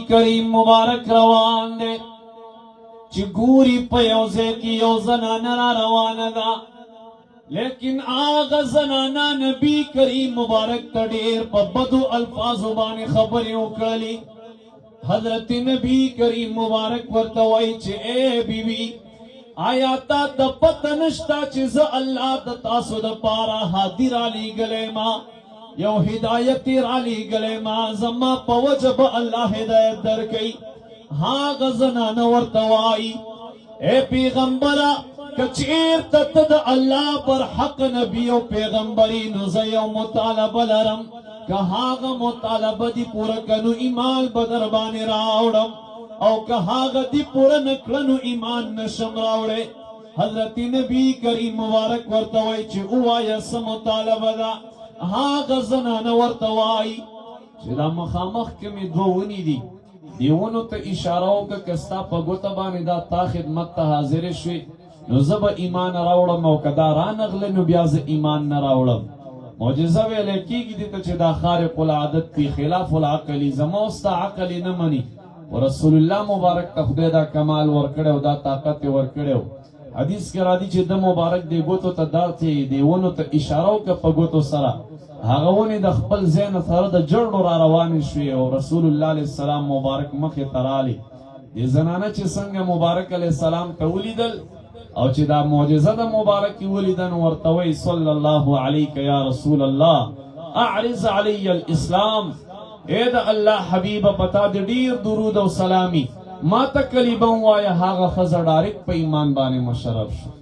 کریم مبارک روان دے چی گوری پیوزے کی یو زنانا را روانا دا لیکن آغا زنانا نبی کریم مبارک تا دیر پا بدو الفاظو بانے خبری اکڑلی حضرت نبی کریم مبارک ورتوائی چی اے بی بی آیا تا دا پتنشتا چیز اللہ دا تاسو دا پارا حاضر علی گلے ماں یو ہدایتی رالی گلے ماں زما پوجب اللہ ہدایت در گئی ہاں غزنان ورتوائی اے پیغمبرہ کچیر تتد اللہ پر حق نبی و پیغمبری نزیو مطالب لرم کہاغ مطالب دی پورا کنو ایمان بدربانی راوڑم او کہاغ دی پورا نکلنو ایمان نشم راوڑے حضرت نبی کریم مبارک ورتوائی چی اوائی سم مطالب دا ہاں غزنان ورتوائی چی دا مخامخ کمی دوونی دی دیونو تا اشاراو که کستا پا گوتا بانی دا تا خدمت تا حاضر شوی نو زب ایمان راوڑم او کدا رانغل نو بیاز ایمان نراوڑم معجزہ ویلے کی گی دیتا چی دا خارق العادت تی خلاف العقلی زموستا عقلی نمانی و رسول اللہ مبارک تا خدای دا کمال ورکڑے و دا طاقت ورکڑے حدیث کرا دی چی دا مبارک دی گوتو تا دا تی دیونو تا اشاراو که پا گوتو سرا هغونی د خپل زین سره د جړو را روان شوی او رسول الله علیه السلام مبارک مخه ترالی د زنانه چې څنګه مبارک علیه السلام ته ولیدل او چې دا معجزه د مبارک ولیدن ورتوي صلی الله علیک یا رسول الله اعرض علی الاسلام اے د الله حبیب پتا د ډیر درود او سلامی ما ته کلیبم وای هغه خزر ډایرک په ایمان باندې مشرف شو